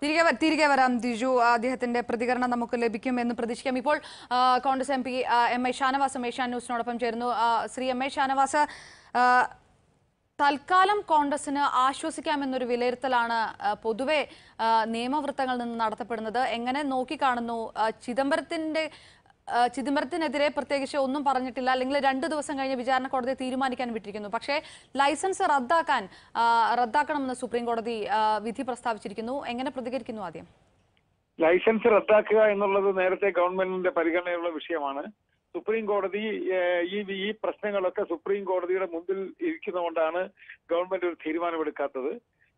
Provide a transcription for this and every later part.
തിരികെ വരാം ദിജു. അദ്ദേഹത്തിന്റെ പ്രതികരണം നമുക്ക് ലഭിക്കുമെന്ന് പ്രതീക്ഷിക്കാം. ഇപ്പോൾ Congress M P M I. Shanavas Asianet ന്യൂസിനോടൊപ്പം ചേരുന്നു. ശ്രീ എം.ഐ. ഷാനവാസ്, തൽക്കാലം കോൺഗ്രസിന് ആശ്വസിക്കാമെന്നൊരു വിലയിരുത്തലാണ് പൊതുവെ നിയമവൃത്തങ്ങളിൽ നിന്ന് നടത്തപ്പെടുന്നത്. എങ്ങനെ നോക്കിക്കാണുന്നു? ചിദംബരത്തിനെതിരെ പ്രത്യേകിച്ച് ഒന്നും പറഞ്ഞിട്ടില്ല, അല്ലെങ്കിൽ 2 ദിവസം കഴിഞ്ഞ് വിചാരണ കോടതി തീരുമാനിക്കാൻ വിട്ടിരിക്കുന്നു. പക്ഷേ ലൈസൻസ് റദ്ദാക്കണമെന്ന് സുപ്രീം കോടതി വിധി പ്രസ്താവിച്ചിരിക്കുന്നു. എങ്ങനെ പ്രതികരിക്കുന്നു? ആദ്യം ലൈസൻസ് റദ്ദാക്കുക എന്നുള്ളത് നേരത്തെ ഗവൺമെന്റിന്റെ പരിഗണനയുള്ള വിഷയമാണ്. സുപ്രീം കോടതി ഈ പ്രശ്നങ്ങളൊക്കെ സുപ്രീം കോടതിയുടെ മുമ്പിൽ ഇരിക്കുന്നതുകൊണ്ടാണ് ഗവൺമെന്റ് ഒരു തീരുമാനമെടുക്കാത്തത്.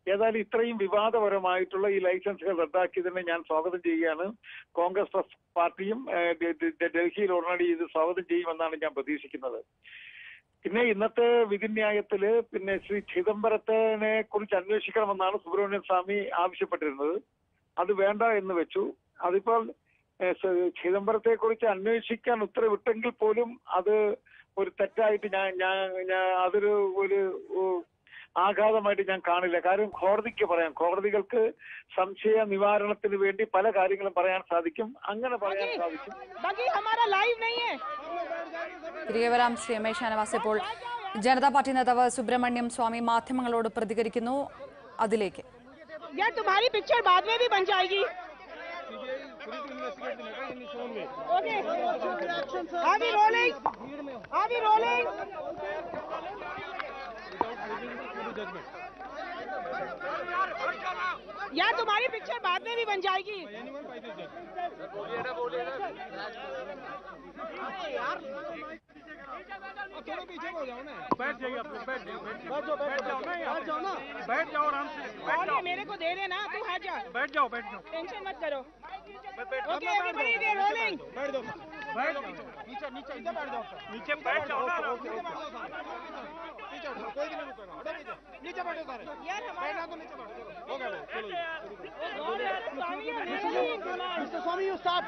ഏതായാലും ഇത്രയും വിവാദപരമായിട്ടുള്ള ഈ ലൈസൻസുകൾ റദ്ദാക്കിയതിനെ ഞാൻ സ്വാഗതം ചെയ്യുകയാണ്. കോൺഗ്രസ് പാർട്ടിയും ഡൽഹിയിൽ ഉടനടി ഇത് സ്വാഗതം ചെയ്യുമെന്നാണ് ഞാൻ പ്രതീക്ഷിക്കുന്നത്. പിന്നെ ഇന്നത്തെ വിധിന്യായത്തില് ശ്രീ ചിദംബരത്തിനെ കുറിച്ച് അന്വേഷിക്കണമെന്നാണ് സുബ്രഹ്മണ്യൻ സ്വാമി ആവശ്യപ്പെട്ടിരുന്നത്. അത് വേണ്ട എന്ന് വെച്ചു. അതിപ്പോൾ ചിദംബരത്തെ കുറിച്ച് അന്വേഷിക്കാൻ ഉത്തരവിട്ടെങ്കിൽ പോലും അത് ഒരു തെറ്റായിട്ട് അതൊരു ആഘാതമായിട്ട് ഞാൻ കാണില്ല. കാര്യം കോടതിക്ക് പറയാം, കോടതികൾക്ക് സംശയ നിവാരണത്തിന് വേണ്ടി പല കാര്യങ്ങളും പറയാൻ സാധിക്കും. അങ്ങനെ പറയാൻ സാധിക്കും. തിരികെ വരാം ശ്രീ എം.ഐ. ഷാനവാസ്. ഇപ്പോൾ ജനതാ പാർട്ടി നേതാവ് സുബ്രഹ്മണ്യം സ്വാമി മാധ്യമങ്ങളോട് പ്രതികരിക്കുന്നു. അതിലേക്ക് यार तुम्हारी पिक्चर बाद में भी बन जाएगी। थोड़ा पीछे हो जाओ ना, बैठ जाइए आप लोग, बैठ जाओ ना, बैठ जाओ आराम से। और ये मेरे को दे देना, तू हट जा, बैठ जाओ, टेंशन मत करो। Okay everybody we are rolling, बैठ जाओ, नीचे बैठ जाओ, नीचे बैठ जाओ ना, कोई भी नहीं रुकेगा, नीचे बैठो सारे यार, बैठना तो नीचे बैठो। हो गया, mister Swami you start,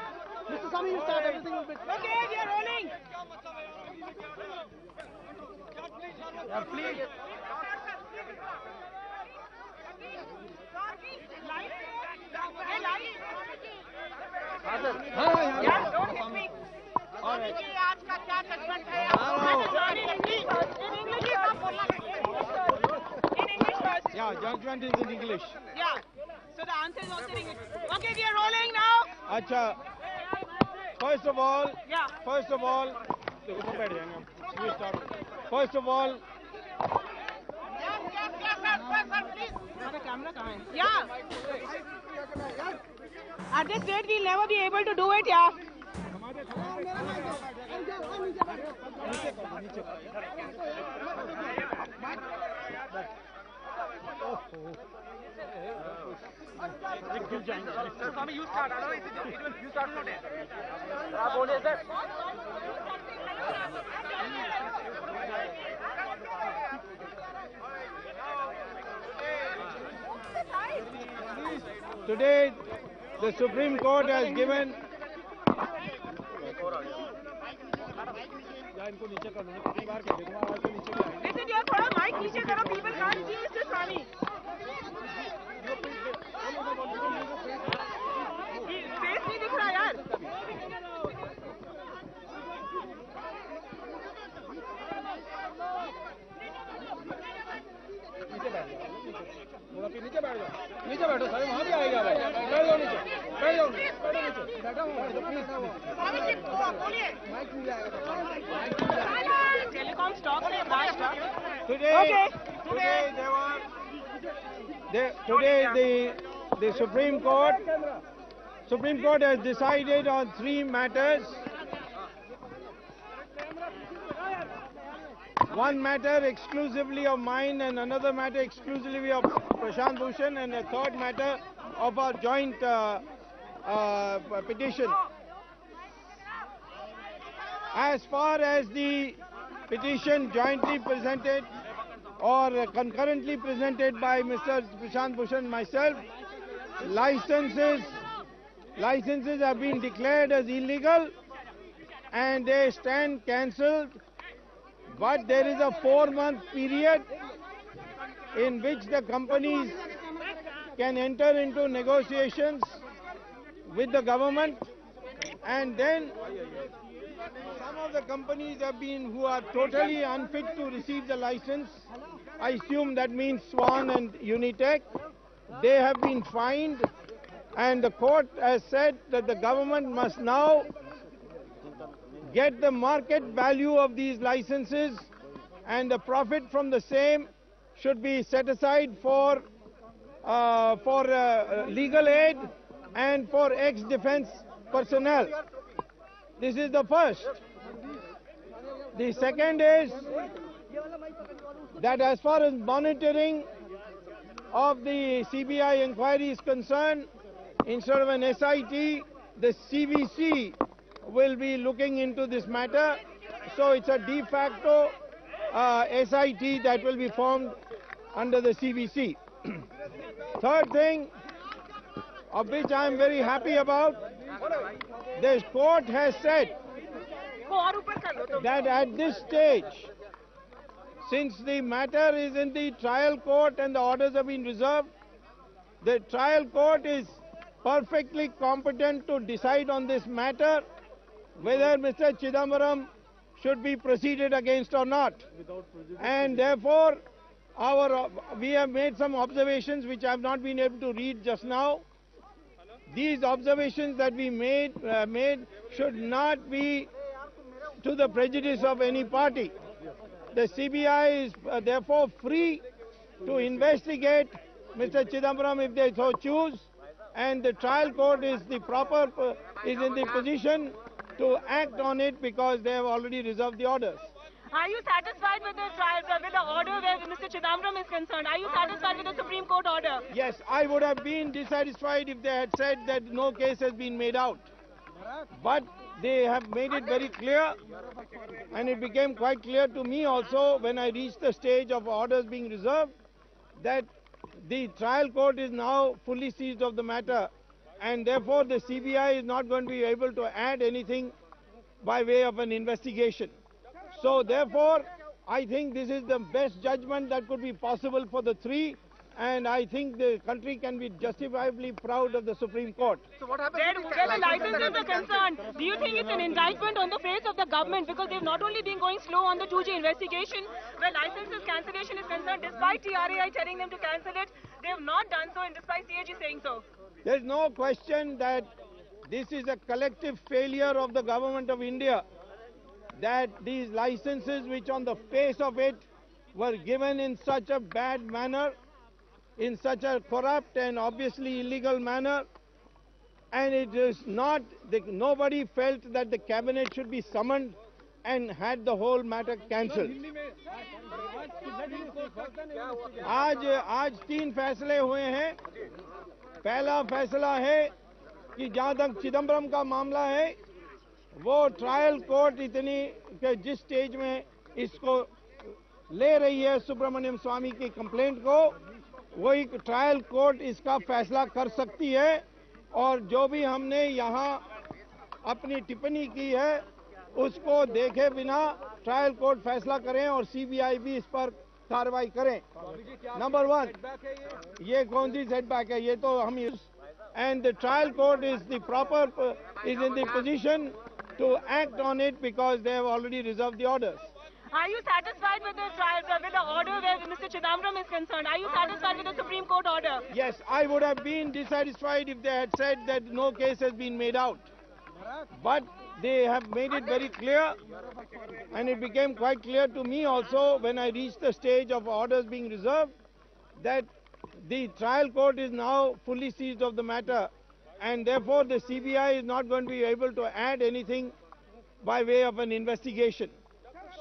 everything will be okay, we are rolling यार प्लीज। यार डोंट हिट मी। आज का क्या जजमेंट है? Yeah, judgment is in English. Yeah. So the answer is also in English. Okay, we are rolling now. Acha. First of all. देखो बैठ जाएंगे हम. We start. First of all. Yes, sir, please. हमारा camera कहाँ है? Yeah. At this rate, we'll never be able to do it, yeah. Swami you start, you start today. आप बोलिए sir. Today, the Supreme Court has given. इनको नीचे कर लो, कितनी बार कह देखो आवाज तो नीचे क्या है। Listen यार, थोड़ा माइक नीचे करो, people can't see Mr. Swami. Face नहीं दिख रहा यार। नीचे बैठ जाओ, थोड़ा फिर नीचे बैठ जाओ, नीचे बैठो सारे, वहाँ भी आएगा भाई, बैठ जाओ नीचे, बैठो नीचे, बैठो प्लीज। बोलिए माइक नहीं आएगा, टेलीकॉम स्टॉक में fast. Today the Supreme Court has decided on 3 matters. One matter exclusively of mine, and another matter exclusively of Prashant Bhushan, and a third matter of our joint petition. As far as the petition jointly presented or concurrently presented by Mr. Prashant Bhushan and myself, licenses have been declared as illegal and they stand cancelled. But there is a 4-month period in which the companies can enter into negotiations with the government, and then some of the companies have been who are totally unfit to receive the license. I assume that means Swan and Unitech. They have been fined, and the court has said that the government must now get the market value of these licenses, and the profit from the same should be set aside for legal aid and for ex-defense personnel. This is the first. The second is that as far as monitoring of the CBI inquiry is concerned, instead of an SIT, the CVC will be looking into this matter. So it's a de facto SIT that will be formed under the CVC. Third thing, of which I am very happy about, the court has said that at this stage, since the matter is in the trial court and the orders have been reserved, the trial court is perfectly competent to decide on this matter whether Mr. Chidambaram should be proceeded against or not. And therefore, we have made some observations which I have not been able to read just now. These observations that we made should not be to the prejudice of any party. The CBI is therefore free to investigate Mr. Chidambaram if they so choose, and the trial court is in the position to act on it because they have already reserved the orders. Are you satisfied with the trial, with the order where Mr. Chidambaram is concerned? Are you satisfied with the Supreme Court order? Yes, I would have been dissatisfied if they had said that no case has been made out. But they have made it very clear, and it became quite clear to me also when I reached the stage of orders being reserved, that the trial court is now fully seized of the matter, and therefore the CBI is not going to be able to add anything by way of an investigation. So therefore, I think this is the best judgment that could be possible for the three, and I think the country can be justifiably proud of the Supreme Court. So what happens where the licenses are concerned? Do you think it's an indictment on the face of the government, because they've not only been going slow on the 2G investigation, where licenses cancellation is concerned, despite TRAI telling them to cancel it, they have not done so, and despite CAG saying so? There's no question that this is a collective failure of the government of India, that these licenses, which on the face of it were given in such a bad manner, in such a corrupt and obviously illegal manner, and it is not, nobody felt that the cabinet should be summoned and had the whole matter cancelled. आज 3 फैसले हुए हैं. पहला फैसला है कि जहां तक चिदम्बरम का मामला है, वो ट्रायल कोर्ट जिस स्टेज में इसको ले रही है सुब्रमण्यम स्वामी की कंप्लेंट को, वही ट्रायल कोर्ट इसका फैसला कर सकती है, और जो भी हमने यहाँ अपनी टिप्पणी की है उसको देखे बिना ट्रायल कोर्ट फैसला करें और सीबीआई भी इस पर कार्रवाई करें. नंबर 1, ये कौन सी सेटबैक है, ये तो हम and the trial court is in the position to act on it because they have already reserved the orders. Are you satisfied with the trial, with the order where Mr. Chidambaram is concerned? Are you satisfied with the Supreme Court order? Yes, I would have been dissatisfied if they had said that no case has been made out. But they have made it very clear, and it became quite clear to me also when I reached the stage of orders being reserved, that the trial court is now fully seized of the matter, and therefore the CBI is not going to be able to add anything by way of an investigation.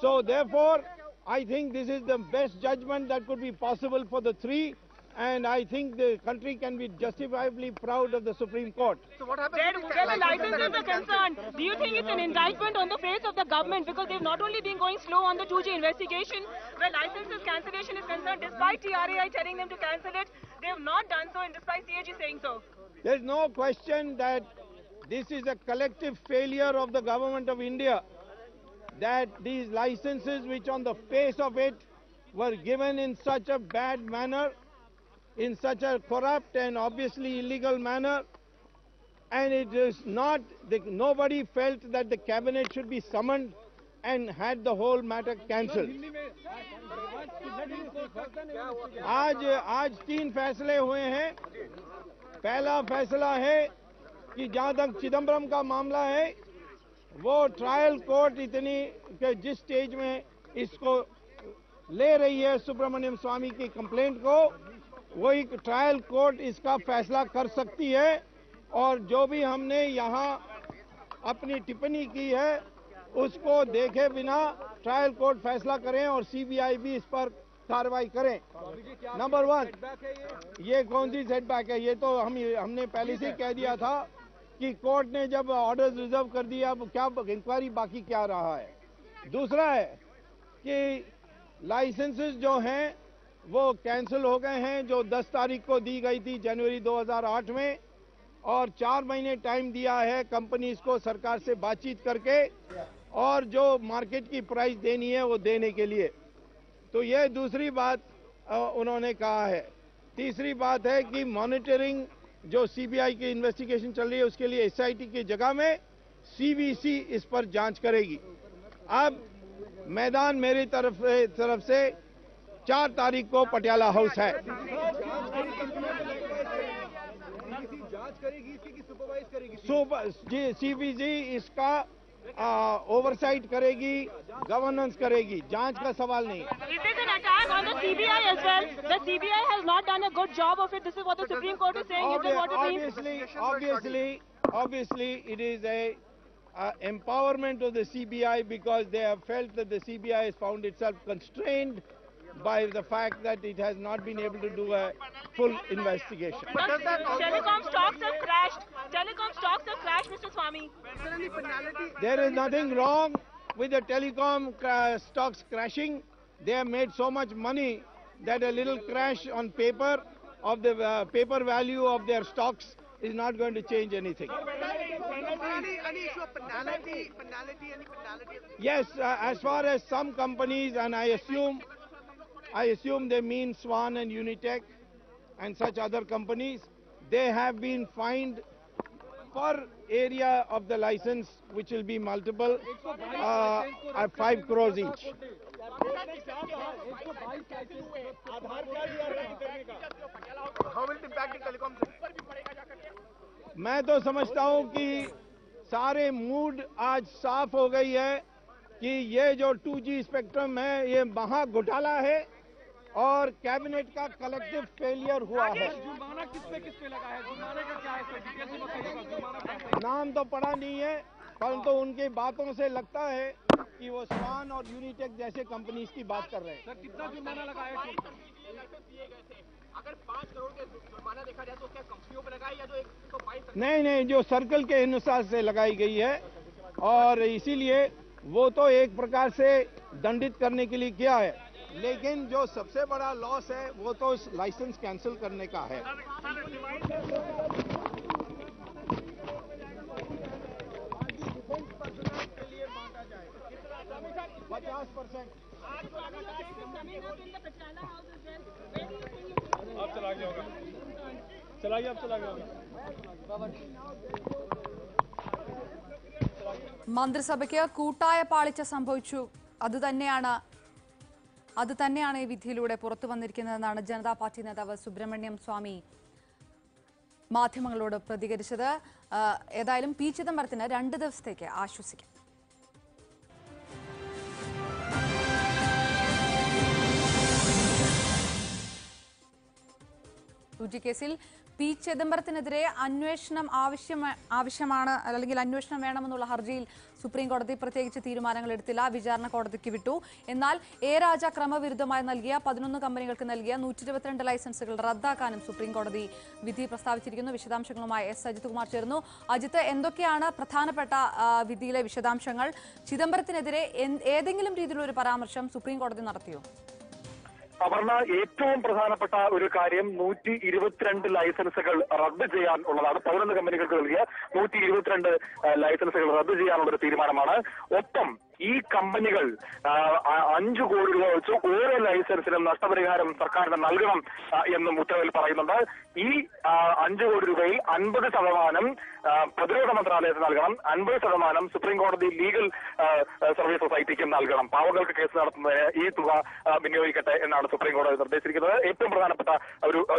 So therefore, I think this is the best judgment that could be possible for the three, and I think the country can be justifiably proud of the Supreme Court. So what happens where the licenses are concerned? Do you think it's an indictment on the face of the government, because they've not only been going slow on the 2G investigation, where licenses cancellation is concerned, despite TRAI telling them to cancel it, they have not done so, and despite CAG saying so? There's no question that this is a collective failure of the government of India, that these licenses, which on the face of it were given in such a bad manner, in such a corrupt and obviously illegal manner, and it is not, nobody felt that the cabinet should be summoned and had the whole matter cancelled. आज 3 फैसले हुए हैं। पहला फैसला है कि जहां तक चिदम्बरम का मामला है, वो ट्रायल कोर्ट इतनी कि जिस स्टेज में इसको ले रही है सुब्रमण्यम स्वामी की कंप्लेंट को, वही ट्रायल कोर्ट इसका फैसला कर सकती है। और जो भी हमने यहाँ अपनी टिप्पणी की है उसको देखे बिना ट्रायल कोर्ट फैसला करें और सीबीआई भी इस पर कार्रवाई करें। नंबर 1, ये कौन सी सेटबैक है? ये तो हमने पहले से कह दिया था कि कोर्ट ने जब ऑर्डर्स रिजर्व कर दिया, अब क्या इंक्वायरी बाकी क्या रहा है। दूसरा है कि लाइसेंसेस जो हैं वो कैंसिल हो गए हैं, जो 10 तारीख को दी गई थी जनवरी 2008 में, और 4 महीने टाइम दिया है कंपनीज को सरकार से बातचीत करके और जो मार्केट की प्राइस देनी है वो देने के लिए। तो ये दूसरी बात उन्होंने कहा है। तीसरी बात है कि मॉनिटरिंग जो सीबीआई की इन्वेस्टिगेशन चल रही है उसके लिए एसआईटी की जगह में सीवीसी इस पर जांच करेगी। अब मैदान मेरी तरफ से 4 तारीख को पटियाला हाउस है। सीवीसी इसका ओवरसाइट करेगी, गवर्नेंस करेगी, जांच का सवाल नहीं। It is an attack on the CBI as well. The CBI has not done a good job of it. This is what the Supreme Court is saying. Is what it means? Obviously, it is a empowerment of the CBI because they have felt that the CBI has found itself constrained by the fact that it has not been able to do a full investigation. But telecom stocks have crashed. Telecom stocks have crashed, Mr. Swami. There is nothing wrong with the telecom stocks crashing. They have made so much money that a little crash on paper of the paper value of their stocks is not going to change anything. Yes, as far as some companies, and I assume they mean Swan and Unitech and such other companies, they have been fined per area of the license, which will be multiple, at 5 crores each. How will it impact the telecom? मैं तो समझता हूं कि सारे mood आज साफ हो गई है कि ये जो 2G स्पेक्ट्रम है ये महा घोटाला है और कैबिनेट का कलेक्टिव फेलियर हुआ है। जुर्माना किस पे लगा है? जुर्माने का क्या है सर? डिटेल से बताइएगा। जुर्माना क्या है? नाम तो पड़ा नहीं है, परंतु उनकी बातों से लगता है कि वो स्वान और यूनिटेक जैसे कंपनीज की बात कर रहे हैं। सर कितना जुर्माना लगा है? अगर 5 करोड़ के जुर्माना देखा जाए तो क्या कंपनियों पे लगा है या जो 122? नहीं, जो सर्कल के अनुसार से लगाई गई है और इसीलिए वो तो एक प्रकार से दंडित करने के लिए किया है, लेकिन जो सबसे बड़ा लॉस है वो तो इस लाइसेंस कैंसिल करने का है। 50%। आप चला गया होगा। മന്ത്രിസഭയ്ക്ക് കൂട്ടായ പാളിച്ച സംഭവിച്ചു. അത് തന്നെയാണ് ഈ വിധിയിലൂടെ പുറത്തു വന്നിരിക്കുന്നതെന്നാണ് ജനതാ പാർട്ടി നേതാവ് സുബ്രഹ്മണ്യം സ്വാമി മാധ്യമങ്ങളോട് പ്രതികരിച്ചത്. ഏതായാലും പി ചിദംബരത്തിന് 2 ദിവസത്തേക്ക് ആശ്വസിക്കാം. യുജി കേസിൽ പി ചിദംബരത്തിനെതിരെ അന്വേഷണം ആവശ്യമാണ്, അല്ലെങ്കിൽ അന്വേഷണം വേണമെന്നുള്ള ഹർജിയിൽ സുപ്രീം കോടതി പ്രത്യേകിച്ച് തീരുമാനങ്ങൾ എടുത്തില്ല, വിചാരണ കോടതിക്ക് വിട്ടു. എന്നാൽ എ രാജ ക്രമവിരുദ്ധമായി നൽകിയ 11 കമ്പനികൾക്ക് നൽകിയ 122 ലൈസൻസുകൾ റദ്ദാക്കാനും സുപ്രീം കോടതി വിധി പ്രസ്താവിച്ചിരിക്കുന്നു. വിശദാംശങ്ങളുമായി എസ് അജിത് കുമാർ ചേർന്നു. അജിത്ത്, എന്തൊക്കെയാണ് പ്രധാനപ്പെട്ട വിധിയിലെ വിശദാംശങ്ങൾ? ചിദംബരത്തിനെതിരെ ഏതെങ്കിലും രീതിയിലുള്ള ഒരു പരാമർശം സുപ്രീം കോടതി നടത്തിയോ? അപർണ, ഏറ്റവും പ്രധാനപ്പെട്ട ഒരു കാര്യം 122 ലൈസൻസുകൾ റദ്ദ് ചെയ്യാനുള്ളതാണ്. 11 കമ്പനികൾക്ക് നൽകിയ 122 ലൈസൻസുകൾ റദ്ദ് ചെയ്യാനുള്ള ഒരു തീരുമാനമാണ്. ഒപ്പം ഈ കമ്പനികൾ 5 കോടി രൂപ വെച്ച് ഓരോ ലൈസൻസിനും നഷ്ടപരിഹാരം സർക്കാരിന് നൽകണം എന്നും ഉത്തരവിൽ പറയുന്നുണ്ട്. ഈ 5 കോടി രൂപയിൽ 50% പ്രതിരോധ മന്ത്രാലയത്തിന് നൽകണം, 50% സുപ്രീം കോടതി ലീഗൽ സർവീസ് സൊസൈറ്റിക്കും നൽകണം. പാവങ്ങൾക്ക് കേസ് നടത്തുന്നതിന് ഈ തുക വിനിയോഗിക്കട്ടെ എന്നാണ് സുപ്രീം കോടതി നിർദ്ദേശിച്ചിരിക്കുന്നത്. ഏറ്റവും പ്രധാനപ്പെട്ട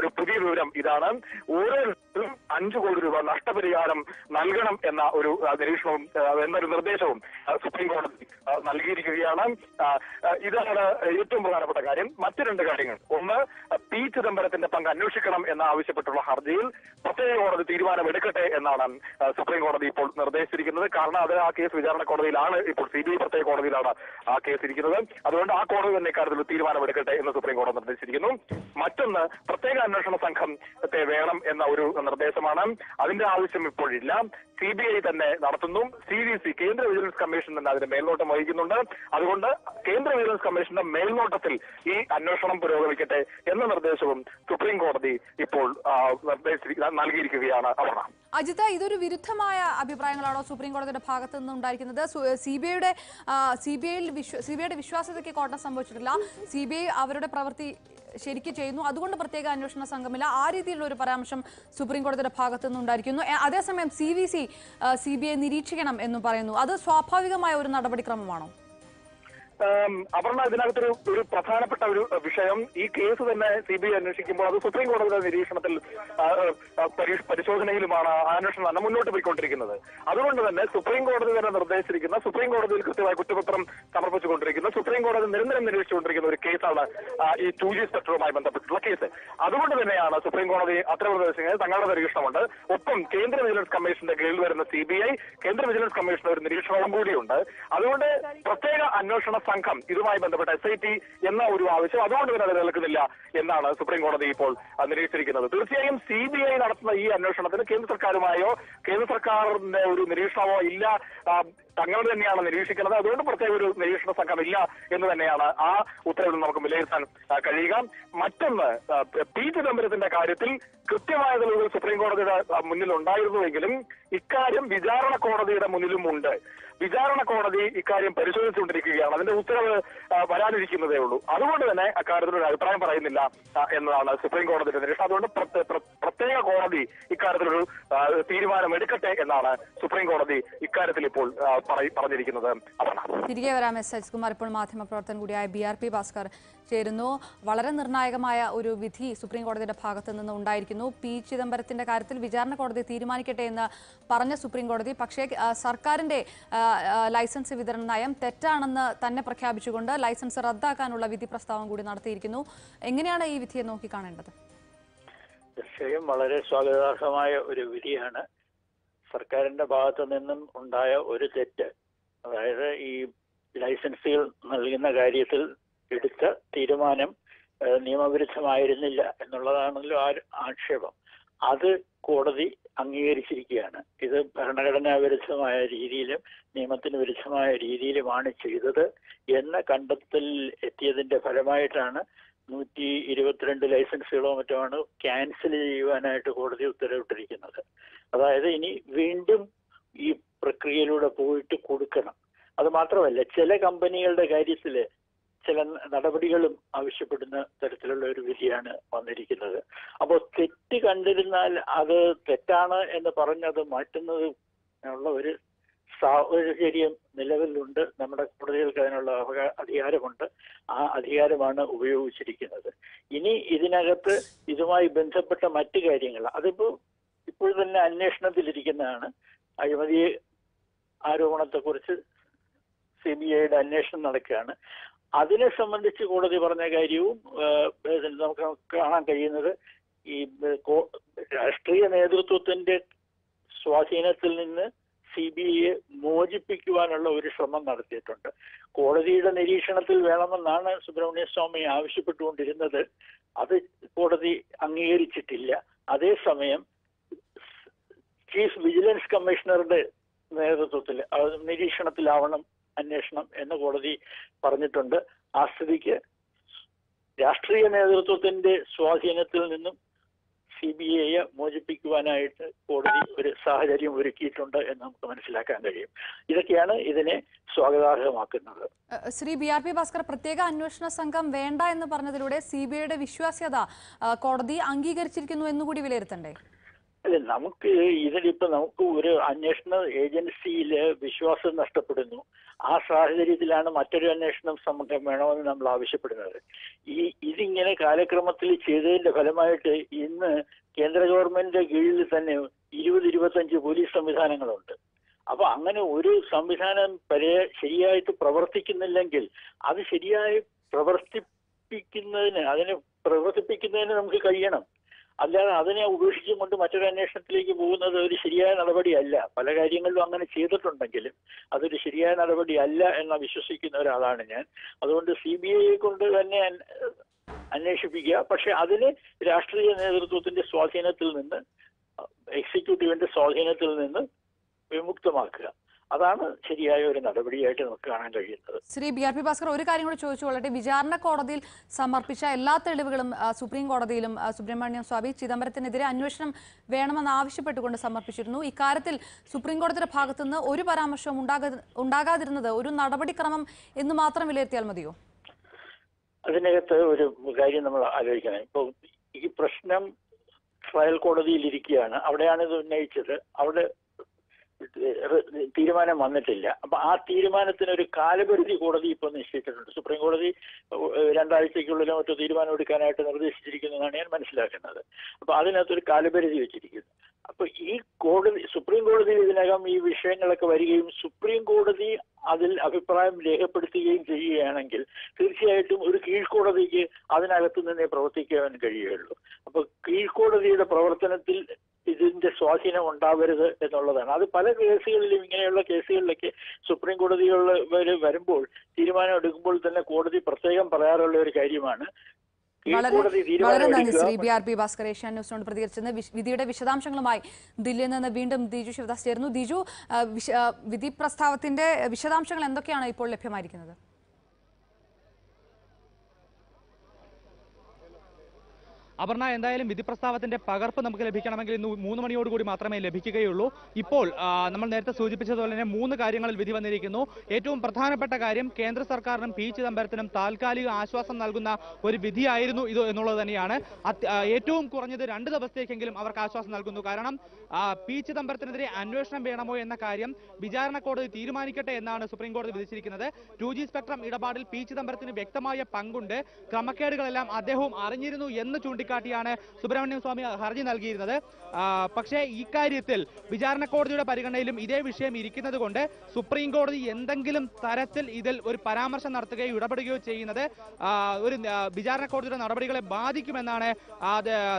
ഒരു പുതിയ വിവരം ഇതാണ്. ഓരോ 5 കോടി രൂപ നഷ്ടപരിഹാരം നൽകണം എന്ന ഒരു നിരീക്ഷണവും എന്നൊരു നിർദ്ദേശവും സുപ്രീം കോടതി നൽകിയിരിക്കുകയാണ്. ഇതാണ് ഏറ്റവും പ്രധാനപ്പെട്ട കാര്യം. മറ്റു 2 കാര്യങ്ങൾ, ഒന്ന്, പി ചിദംബരത്തിന്റെ പങ്ക് അന്വേഷിക്കണം എന്ന് ആവശ്യപ്പെട്ടുള്ള ഹർജിയിൽ പ്രത്യേക കോടതി തീരുമാനമെടുക്കട്ടെ എന്നാണ് സുപ്രീം കോടതി ഇപ്പോൾ നിർദ്ദേശിച്ചിരിക്കുന്നത്. കാരണം അത് ആ കേസ് വിചാരണ കോടതിയിലാണ്, ഇപ്പോൾ CBI പ്രത്യേക കോടതിയിലാണ് ആ കേസ് ഇരിക്കുന്നത്. അതുകൊണ്ട് ആ കോടതി തന്നെ ഇക്കാര്യത്തിൽ തീരുമാനമെടുക്കട്ടെ എന്ന് സുപ്രീം കോടതി നിർദ്ദേശിച്ചിരിക്കുന്നു. മറ്റൊന്ന്, പ്രത്യേക അന്വേഷണ സംഘത്തെ വേണം എന്ന ഒരു നിർദ്ദേശമാണ്. അതിന്റെ ആവശ്യം ഇപ്പോഴില്ല. CBI തന്നെ നടത്തുന്നു. CVC കേന്ദ്ര വിജിലൻസ് കമ്മീഷൻ തന്നെ അതിന്റെ മേൽനോട്ടം വഹിക്കുന്നുണ്ട്. അതുകൊണ്ട് കേന്ദ്ര വിജിലൻസ് കമ്മീഷന്റെ മേൽനോട്ടത്തിൽ ഈ അന്വേഷണം പുരോഗമിക്കട്ടെ എന്ന നിർദ്ദേശവും സുപ്രീം കോടതി ഇപ്പോൾ നൽകിയിരിക്കുകയാണ്. അപർണ, അജിത, ഇതൊരു വിരുദ്ധമായ അഭിപ്രായങ്ങളാണോ സുപ്രീം കോടതിയുടെ ഭാഗത്ത് നിന്ന് ഉണ്ടായിരിക്കുന്നത്? സിബിഐയുടെ വിശ്വാസ്യതയ്ക്ക് കോട്ടം സംഭവിച്ചിട്ടില്ല. CBI അവരുടെ പ്രവൃത്തി ശരിക്കും ചെയ്യുന്നു, അതുകൊണ്ട് പ്രത്യേക അന്വേഷണ സംഘമില്ല, ആ രീതിയിലുള്ള ഒരു പരാമർശം സുപ്രീം കോടതിയുടെ ഭാഗത്തു നിന്നുണ്ടായിരിക്കുന്നു. അതേസമയം CVC CBI നിരീക്ഷിക്കണം എന്നും പറയുന്നു. അത് സ്വാഭാവികമായ ഒരു നടപടിക്രമമാണോ? അപർണ, ഇതിനകത്തൊരു പ്രധാനപ്പെട്ട ഒരു വിഷയം, ഈ കേസ് തന്നെ CBI അന്വേഷിക്കുമ്പോൾ അത് സുപ്രീം കോടതിയുടെ നിരീക്ഷണത്തിൽ പരിശോധനയിലുമാണ് അന്വേഷണം തന്നെ മുന്നോട്ട് പോയിക്കൊണ്ടിരിക്കുന്നത്. അതുകൊണ്ട് തന്നെ സുപ്രീം കോടതി തന്നെ നിർദ്ദേശിച്ചിരിക്കുന്ന, സുപ്രീം കോടതിയിൽ കൃത്യമായ കുറ്റപത്രം സമർപ്പിച്ചുകൊണ്ടിരിക്കുന്ന, സുപ്രീം കോടതി നിരന്തരം നിരീക്ഷിച്ചുകൊണ്ടിരിക്കുന്ന ഒരു കേസാണ് ഈ 2G സ്പെക്ട്രവുമായി ബന്ധപ്പെട്ടിട്ടുള്ള കേസ്. അതുകൊണ്ട് തന്നെയാണ് സുപ്രീം കോടതി അത്തരം നിർദ്ദേശങ്ങൾ തങ്ങളുടെ നിരീക്ഷണമുണ്ട്. ഒപ്പം കേന്ദ്ര വിജിലൻസ് കമ്മീഷന്റെ കീഴിൽ വരുന്ന CBI, കേന്ദ്ര വിജിലൻസ് കമ്മീഷന്റെ ഒരു നിരീക്ഷണവും കൂടിയുണ്ട്. അതുകൊണ്ട് പ്രത്യേക അന്വേഷണ സംഘം ഇതുമായി ബന്ധപ്പെട്ട SIT എന്ന ഒരു ആവശ്യം അതുകൊണ്ട് തന്നെ നിലനിൽക്കുന്നില്ല എന്നാണ് സുപ്രീം കോടതി ഇപ്പോൾ നിരീക്ഷിച്ചിരിക്കുന്നത്. തീർച്ചയായും CBI നടത്തുന്ന ഈ അന്വേഷണത്തിന് കേന്ദ്ര സർക്കാരുമായോ കേന്ദ്ര സർക്കാരിന്റെ ഒരു നിരീക്ഷണമോ ഇല്ല, തങ്ങൾ തന്നെയാണ് നിരീക്ഷിക്കുന്നത്. അതുകൊണ്ട് പ്രത്യേക ഒരു നിരീക്ഷണ സംഘം ഇല്ല എന്ന് തന്നെയാണ് ആ ഉത്തരവിൽ നമുക്ക് വിലയിരുത്താൻ കഴിയുക. മറ്റൊന്ന്, പി ചിദംബരത്തിന്റെ കാര്യത്തിൽ കൃത്യമായ തെളിവുകൾ സുപ്രീം കോടതിയുടെ മുന്നിൽ ഉണ്ടായിരുന്നുവെങ്കിലും ഇക്കാര്യം വിചാരണ കോടതിയുടെ മുന്നിലും ഉണ്ട്. വിചാരണ കോടതി ഇക്കാര്യം പരിശോധിച്ചുകൊണ്ടിരിക്കുകയാണ്. അതിന്റെ ഉത്തരവ് വരാനിരിക്കുന്നതേ ഉള്ളൂ. അതുകൊണ്ട് തന്നെ അക്കാര്യത്തിൽ ഒരു അഭിപ്രായം പറയുന്നില്ല എന്നതാണ് സുപ്രീം കോടതിയുടെ നിരീക്ഷണം. അതുകൊണ്ട് പ്രത്യേക കോടതി ഇക്കാര്യത്തിലൊരു തീരുമാനം എടുക്കട്ടെ എന്നാണ് സുപ്രീം കോടതി ഇക്കാര്യത്തിൽ ഇപ്പോൾ പറഞ്ഞിരിക്കുന്നത്. തിരികെ വരാം. എസ് കുമാർ. ഇപ്പോൾ മാധ്യമപ്രവർത്തകൻ കൂടിയായ BRP ഭാസ്കർ ചേരുന്നു. വളരെ നിർണായകമായ ഒരു വിധി സുപ്രീം കോടതിയുടെ ഭാഗത്തു നിന്ന് ഉണ്ടായിരിക്കുന്നു. പി ചിദംബരത്തിന്റെ കാര്യത്തിൽ വിചാരണ കോടതി തീരുമാനിക്കട്ടെ എന്ന് പറഞ്ഞ സുപ്രീം കോടതി പക്ഷേ സർക്കാരിന്റെ ലൈസൻസ് വിതരണ നയം തെറ്റാണെന്ന് തന്നെ പ്രഖ്യാപിച്ചുകൊണ്ട് ലൈസൻസ് റദ്ദാക്കാനുള്ള വിധി പ്രസ്താവം കൂടി നടത്തിയിരിക്കുന്നു. എങ്ങനെയാണ് ഈ വിധിയെ നോക്കിക്കാണേണ്ടത്? തീർച്ചയായും വളരെ സ്വാഗതാർഹമായ ഒരു വിധിയാണ്. സർക്കാരിന്റെ ഭാഗത്തു നിന്നും ഉണ്ടായ ഒരു തെറ്റ്, അതായത് ഈ ലൈസൻസുകൾ നൽകുന്ന കാര്യത്തിൽ എടുത്ത തീരുമാനം നിയമവിരുദ്ധമായിരുന്നില്ല എന്നുള്ളതാണല്ലോ ആക്ഷേപം. അത് കോടതി അംഗീകരിച്ചിരിക്കുകയാണ്. ഇത് ഭരണഘടനാ വിരുദ്ധമായ രീതിയിലും നിയമത്തിന് വിരുദ്ധമായ രീതിയിലുമാണ് ചെയ്തത് എന്ന കണ്ടെത്തലിൽ എത്തിയതിന്റെ ഫലമായിട്ടാണ് 122 ലൈസൻസുകളോ മറ്റുമാണ് ക്യാൻസൽ ചെയ്യുവാനായിട്ട് കോടതി ഉത്തരവിട്ടിരിക്കുന്നത്. അതായത് ഇനി വീണ്ടും ഈ പ്രക്രിയയിലൂടെ പോയിട്ട് കൊടുക്കണം. അത് മാത്രമല്ല, ചില കമ്പനികളുടെ കാര്യത്തിൽ ചില നടപടികളും ആവശ്യപ്പെടുന്ന തരത്തിലുള്ള ഒരു വിധിയാണ് വന്നിരിക്കുന്നത്. അപ്പോൾ തെറ്റ് കണ്ടിരുന്നാൽ അത് തെറ്റാണ് എന്ന് പറഞ്ഞത് മാറ്റുന്നത് ഉള്ള ഒരു സാഹചര്യം നിലവിലുണ്ട്. നമ്മുടെ കോടതികൾക്ക് അതിനുള്ള അധികാരമുണ്ട്. ആ അധികാരമാണ് ഉപയോഗിച്ചിരിക്കുന്നത്. ഇനി ഇതിനകത്ത് ഇതുമായി ബന്ധപ്പെട്ട മറ്റു കാര്യങ്ങൾ ഇപ്പോൾ തന്നെ അന്വേഷണത്തിലിരിക്കുന്നതാണ്. അഴിമതി ആരോപണത്തെക്കുറിച്ച് CBIയുടെ അന്വേഷണം നടക്കുകയാണ്. അതിനെ സംബന്ധിച്ച് കോടതി പറഞ്ഞ കാര്യവും നമുക്ക് കാണാൻ കഴിയുന്നത് ഈ രാഷ്ട്രീയ നേതൃത്വത്തിന്റെ സ്വാധീനത്തിൽ നിന്ന് CBIയെ മോചിപ്പിക്കുവാനുള്ള ഒരു ശ്രമം നടത്തിയിട്ടുണ്ട്. കോടതിയുടെ നിരീക്ഷണത്തിൽ വേണമെന്നാണ് സുബ്രഹ്മണ്യ സ്വാമി ആവശ്യപ്പെട്ടുകൊണ്ടിരുന്നത്. അത് കോടതി അംഗീകരിച്ചിട്ടില്ല. അതേസമയം ചീഫ് വിജിലൻസ് കമ്മീഷണറുടെ നേതൃത്വത്തിൽ നിരീക്ഷണത്തിലാവണം അന്വേഷണം എന്ന് കോടതി പറഞ്ഞിട്ടുണ്ട്. ആ സ്ഥിതിക്ക് രാഷ്ട്രീയ നേതൃത്വത്തിന്റെ സ്വാധീനത്തിൽ നിന്നും CBI മോചിപ്പിക്കുവാനായിട്ട് കോടതി ഒരു സാഹചര്യം ഒരുക്കിയിട്ടുണ്ട് എന്ന് നമുക്ക് മനസ്സിലാക്കാൻ കഴിയും. ഇതൊക്കെയാണ് ഇതിനെ സ്വാഗതാർഹമാക്കുന്നത്. ശ്രീ BRP ഭാസ്കർ, പ്രത്യേക അന്വേഷണ സംഘം വേണ്ട എന്ന് പറഞ്ഞതിലൂടെ CBIയുടെ വിശ്വാസ്യത കോടതി അംഗീകരിച്ചിരിക്കുന്നു എന്നുകൂടി വിലയിരുത്തണ്ടേ? അല്ല, നമുക്ക് ഒരു അന്വേഷണ ഏജൻസിയിൽ വിശ്വാസം നഷ്ടപ്പെടുന്നു. ആ സാഹചര്യത്തിലാണ് മറ്റൊരു അന്വേഷണ സംഘം വേണമെന്ന് നമ്മൾ ആവശ്യപ്പെടുന്നത്. ഇതിങ്ങനെ കാലക്രമത്തിൽ ചെയ്തതിന്റെ ഫലമായിട്ട് ഇന്ന് കേന്ദ്ര ഗവൺമെന്റിന്റെ കീഴിൽ തന്നെ 20-25 പോലീസ് സംവിധാനങ്ങളുണ്ട്. അപ്പൊ അങ്ങനെ ഒരു സംവിധാനം ശരിയായിട്ട് പ്രവർത്തിക്കുന്നില്ലെങ്കിൽ അത് ശരിയായി പ്രവർത്തിപ്പിക്കുന്നതിന് നമുക്ക് കഴിയണം. അല്ലാതെ അതിനെ ഉപേക്ഷിച്ചും കൊണ്ട് മറ്റൊരു അന്വേഷണത്തിലേക്ക് പോകുന്നത് ഒരു ശരിയായ നടപടിയല്ല. പല കാര്യങ്ങളിലും അങ്ങനെ ചെയ്തിട്ടുണ്ടെങ്കിലും അതൊരു ശരിയായ നടപടിയല്ല എന്ന് വിശ്വസിക്കുന്ന ഒരാളാണ് ഞാൻ. അതുകൊണ്ട് CBI കൊണ്ട് തന്നെ അന്വേഷിപ്പിക്കുക, പക്ഷെ അതിന് രാഷ്ട്രീയ നേതൃത്വത്തിന്റെ സ്വാധീനത്തിൽ നിന്ന്, എക്സിക്യൂട്ടീവിന്റെ സ്വാധീനത്തിൽ നിന്ന് വിമുക്തമാക്കുക. അതാണ് ശരിയായ ഒരു നടപടിയായിട്ട് നമുക്ക് കാണാൻ കഴിയുന്നത്. ശ്രീ BRP ഭാസ്കർ, ഒരു കാര്യം കൂടി ചോദിച്ചുകൊള്ളട്ടെ. വിചാരണ കോടതിയിൽ സമർപ്പിച്ച എല്ലാ തെളിവുകളും സുപ്രീം കോടതിയിലും സുബ്രഹ്മണ്യം സ്വാമി ചിദംബരത്തിനെതിരെ അന്വേഷണം വേണമെന്ന് ആവശ്യപ്പെട്ടുകൊണ്ട് സമർപ്പിച്ചിരുന്നു. ഇക്കാര്യത്തിൽ സുപ്രീം കോടതിയുടെ ഭാഗത്തുനിന്ന് ഒരു പരാമർശവും ഉണ്ടാകാതിരുന്നത് ഒരു നടപടിക്രമം എന്ന് മാത്രം വിലയിരുത്തിയാൽ മതിയോ? അതിനകത്ത് ഒരു കാര്യം നമ്മൾ ആലോചിക്കണം. ഇപ്പോൾ ഈ പ്രശ്നം ട്രയൽ കോടതിയിൽ ഇരിക്കുകയാണ്. അവിടെയാണ് ഇത് ഉന്നയിച്ചത്. അവിടെ തീരുമാനം വന്നിട്ടില്ല. അപ്പൊ ആ തീരുമാനത്തിന് ഒരു കാലപരിധി കോടതി ഇപ്പോൾ നിശ്ചയിച്ചിട്ടുണ്ട്. സുപ്രീം കോടതി 2 ആഴ്ചയ്ക്കുള്ളിലോ മറ്റോ തീരുമാനം എടുക്കാനായിട്ട് നിർദ്ദേശിച്ചിരിക്കുന്നതാണ് ഞാൻ മനസ്സിലാക്കുന്നത്. അപ്പൊ അതിനകത്തൊരു കാലപരിധി വെച്ചിരിക്കുന്നു. അപ്പൊ സുപ്രീം കോടതി ഇതിനകം ഈ വിഷയങ്ങളൊക്കെ വരികയും സുപ്രീം കോടതി അതിൽ അഭിപ്രായം രേഖപ്പെടുത്തുകയും ചെയ്യുകയാണെങ്കിൽ തീർച്ചയായിട്ടും ഒരു കീഴ്ക്കോടതിക്ക് അതിനകത്ത് നിന്നേ പ്രവർത്തിക്കാൻ കഴിയുകയുള്ളൂ. അപ്പൊ കീഴ്ക്കോടതിയുടെ പ്രവർത്തനത്തിൽ ഇതിന്റെ സ്വാധീനം ഉണ്ടാവരുത് എന്നുള്ളതാണ്. അത് പല കേസുകളിലും, ഇങ്ങനെയുള്ള കേസുകളിലൊക്കെ സുപ്രീം കോടതികളിൽ വരുമ്പോൾ തീരുമാനം എടുക്കുമ്പോൾ തന്നെ കോടതി പ്രത്യേകം പറയാറുള്ള ഒരു കാര്യമാണ്. വളരെ നന്ദി ശ്രീ BRP ഭാസ്കർ, ഏഷ്യാൻ ന്യൂസിനോട് പ്രതികരിച്ചത്. വിധിയുടെ വിശദാംശങ്ങളുമായി ദില്ലിയിൽ നിന്ന് വീണ്ടും ദിജു ശിവദാസ് ചേരുന്നു. ദിജു, വിധി പ്രസ്താവത്തിന്റെ വിശദാംശങ്ങൾ എന്തൊക്കെയാണ് ഇപ്പോൾ ലഭ്യമായിരിക്കുന്നത്? അപർണ, എന്തായാലും വിധി പ്രസ്താവത്തിന്റെ പകർപ്പ് നമുക്ക് ലഭിക്കണമെങ്കിൽ ഇന്ന് 3 മണിയോടുകൂടി മാത്രമേ ലഭിക്കുകയുള്ളൂ. ഇപ്പോൾ നമ്മൾ നേരത്തെ സൂചിപ്പിച്ചതുപോലെ തന്നെ 3 കാര്യങ്ങളിൽ വിധി വന്നിരിക്കുന്നു. ഏറ്റവും പ്രധാനപ്പെട്ട കാര്യം, കേന്ദ്ര സർക്കാരിനും P ചിദംബരത്തിനും താൽക്കാലിക ആശ്വാസം നൽകുന്ന ഒരു വിധിയായിരുന്നു ഇത് എന്നുള്ളത് തന്നെയാണ്. ഏറ്റവും കുറഞ്ഞത് 2 ദിവസത്തേക്കെങ്കിലും അവർക്ക് ആശ്വാസം നൽകുന്നു. കാരണം P ചിദംബരത്തിനെതിരെ അന്വേഷണം വേണമോ എന്ന കാര്യം വിചാരണ കോടതി തീരുമാനിക്കട്ടെ എന്നാണ് സുപ്രീം കോടതി വിധിച്ചിരിക്കുന്നത്. 2G സ്പെക്ട്രം ഇടപാടിൽ P ചിദംബരത്തിന് വ്യക്തമായ പങ്കുണ്ട്, ക്രമക്കേടുകളെല്ലാം അദ്ദേഹവും അറിഞ്ഞിരുന്നു എന്ന് ചൂണ്ടിക്കാട്ടിയാണ് സുബ്രഹ്മണ്യം സ്വാമി ഹർജി നൽകിയിരുന്നത്. പക്ഷേ ഇക്കാര്യത്തിൽ വിചാരണ കോടതിയുടെ പരിഗണനയിലും ഇതേ വിഷയം ഇരിക്കുന്നത് കൊണ്ട് സുപ്രീം കോടതി എന്തെങ്കിലും തരത്തിൽ ഇതിൽ ഒരു പരാമർശം നടത്തുകയോ ഇടപെടുകയോ ചെയ്യുന്നത് ഒരു വിചാരണ കോടതിയുടെ നടപടികളെ ബാധിക്കുമെന്നാണ്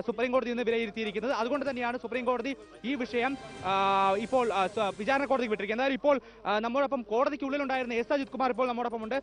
സുപ്രീം കോടതി ഇന്ന് വിലയിരുത്തിയിരിക്കുന്നത്. അതുകൊണ്ട് തന്നെയാണ് സുപ്രീം കോടതി ഈ വിഷയം ഇപ്പോൾ വിചാരണ കോടതിക്ക് വിട്ടിരിക്കുന്നത്. ഇപ്പോൾ നമ്മോടൊപ്പം കോടതിക്കുള്ളിലുണ്ടായിരുന്ന S. അജിത് കുമാർ ഇപ്പോൾ നമ്മോടൊപ്പം ഉണ്ട്.